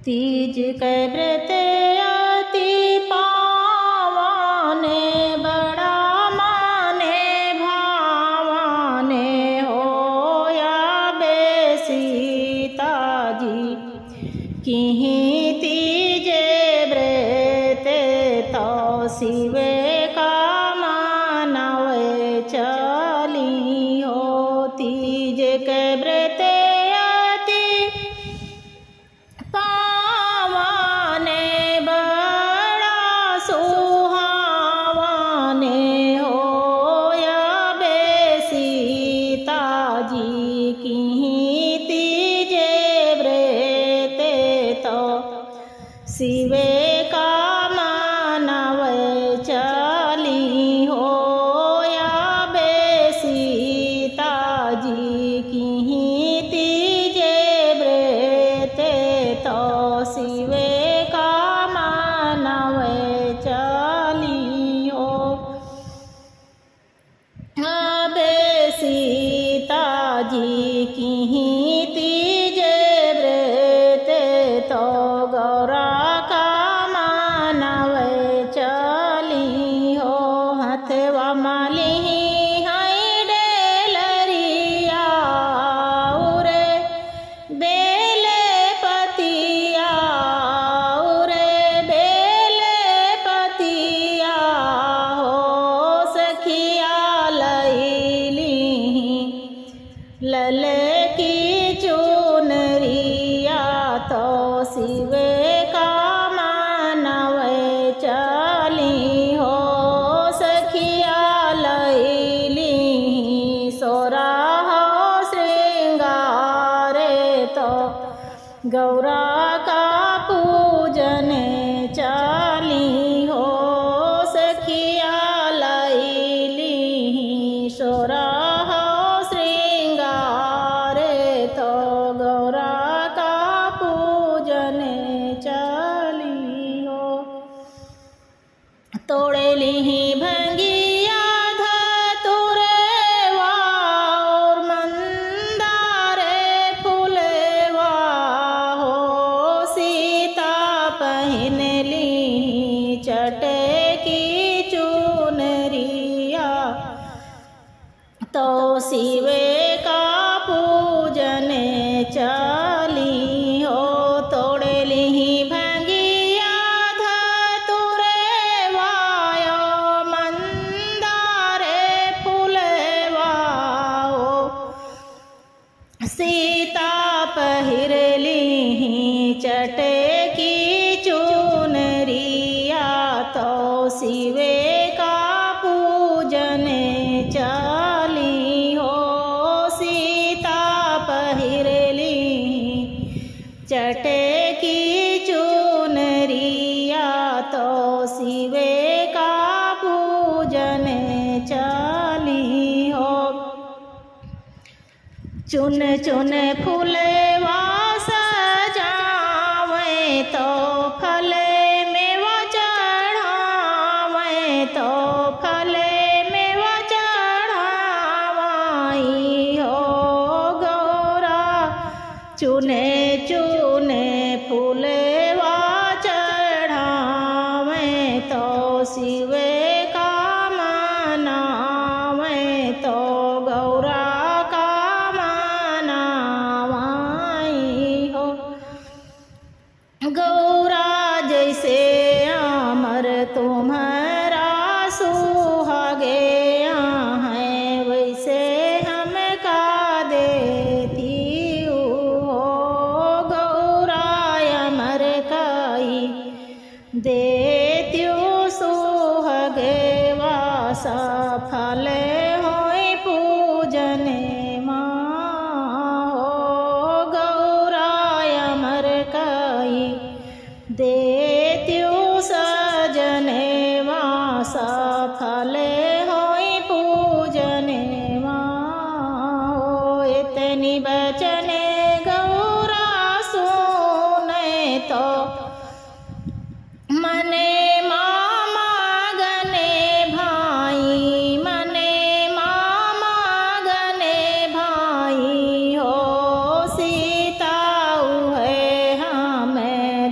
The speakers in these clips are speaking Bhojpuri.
तीज के व्रत अति पावाने बड़ा माने भावाने होया बेसीता जी किहीं तीजे व्रत तो शिवे का मानवे चली हो। तीज के व्रत शिवे का मानवे चली हो या बेसीता जी किहीं तीजे व्रत तो शिवे का मानवे चली हो। बेसीता जी किहीं तीजे व्रत तो गौरा माली हाय डेलरिया उरे बेले पतिया उरे बेले पतिया हो सखिया लैली लले की चुनरिया तो शिवे का मानवे चली हो। गौरा का पूजन चली हो सखिया लैली सोरा हो श्रृंगार तो गौरा का पूजन चली हो। तोड़े ली भंगिया धतुरवा और मंदार फूलवा हो सीता पहन ली चटे की चुनरिया तो शिवे का पूजन चली हो। तोड़े ली भंगिया धतुरवा मंदार फूलवा हो सीता पहिरली चटे की चुनरिया तो शिवे का पूजन चली हो। सीता पहिरली चटे की चुनरिया तो शिवे का पूजन चली हो। चुन चुन फूलवा सजावे तो फल मेवा चढ़ावे तो फल मेवा चढ़ावाई हो गौरा चुने चुने फूलवा चढ़ावे तो शिवे का मनावे तो गौरा गौरा जैसे अमर तुम्हारा सुहागे है वैसे हम का देती हो। गौरा अमर काई देती सुहागे वासा फल होए पूजन देत्यो सजने वासा फल होई पूजने हो। इतनी बचन गौरा सुने तो मने मामा गने भाई मने मामा गने भाई हो सीता है हमें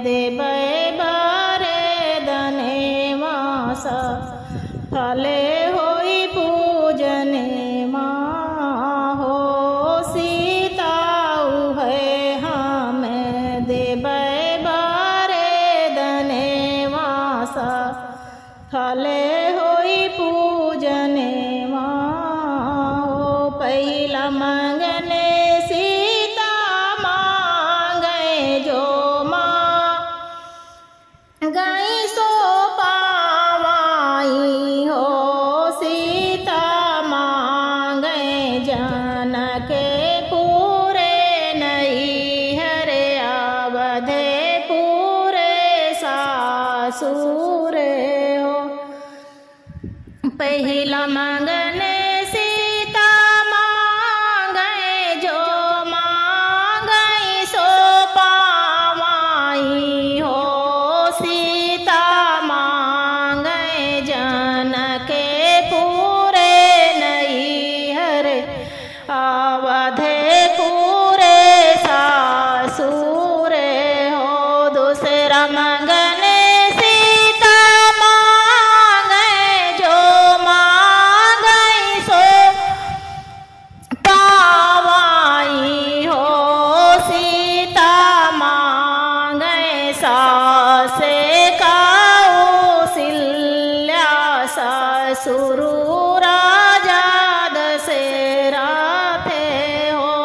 फले होई पूजने माँ। पहिला मंगने सीता मांगे जो माँ, गई सो पावाई हो। सीता मांगे जनक पूरे नहीं हरे अवधे पूरे सासुर हो। पहिला मंगने सीता मांगे जो मांगे सो पावाई हो। सीता मांगे जनक पूरे नहीं हरे अवधे पूरे सासुर हो। दूसरा मंगने सीता मांगे जो मांगे सो पावाई हो। सीता मांगे सासे कौशल्या ससुर राजा दशरथ हो।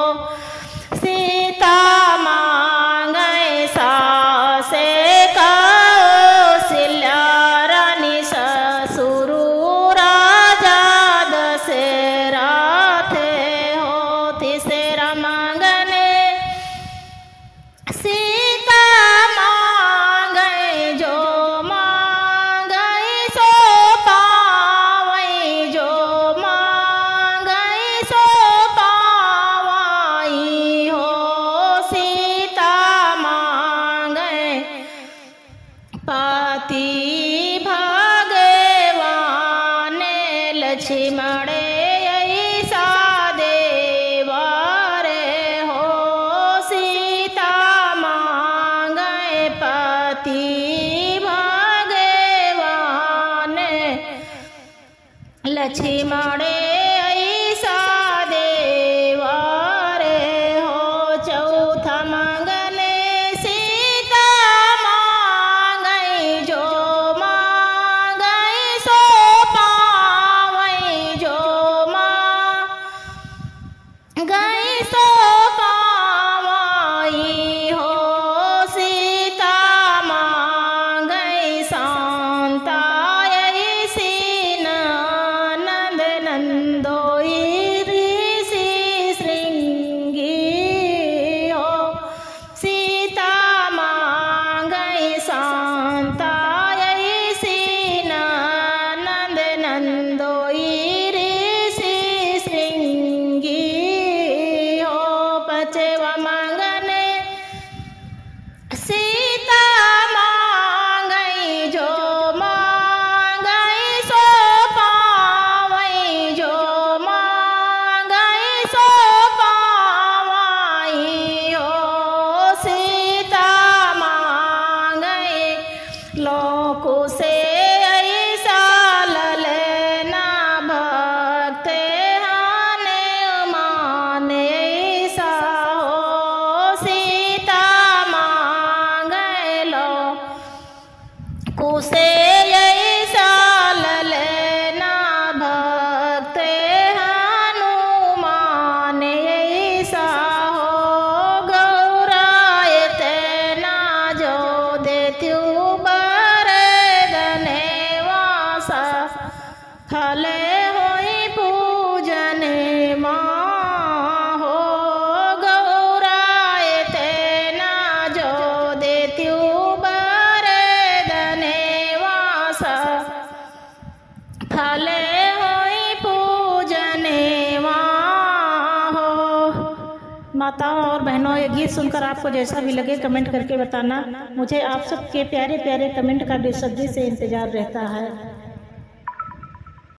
सीता मांगे सासे कौशल्या रानी ससुर राजा दशरथ हो। तीसरा मंगने सीता मांगे जो मांगे सो पावई। जो मांगे सो पावई हो। सीता मांगे पति भगवान लक्ष्मण ऐसा देवर हो। सीता मांगे पति भगवान लक्ष्मण ऐसा देवर हो। चौथा मंगने सीता मांगे जो मांगे सो पावई। जो मांगे सो पावई हो। सीता मांगे शांता ऐसी नंद नंदोई ऋषि श्रृंगी हो। सीता मांगे शांता ऐसी नंद नंदोई ऋषि श्रृंगी हो। पांचवा मंगने सीता मांगे जो मांगे सो पावई। जो मांगे सो पावई हो। सीता मांगे लोक से ऐसा ललना भक्त हाने माने ऐसा हो। सीता मांगे लो कुसे ऐसा ललना भक्त हनुमान ऐसा हो। गौराय तेना जो देत्यु बरदने वासा फले होई पूजने माँ हो। गौराय तेना जो देत्यु बरदने वासा फले होई पूजने माँ हो। माताओं और बहनों, ये गीत सुनकर आपको जैसा भी लगे कमेंट करके बताना। मुझे आप सबके प्यारे प्यारे कमेंट का बेसब्री से इंतज़ार रहता है।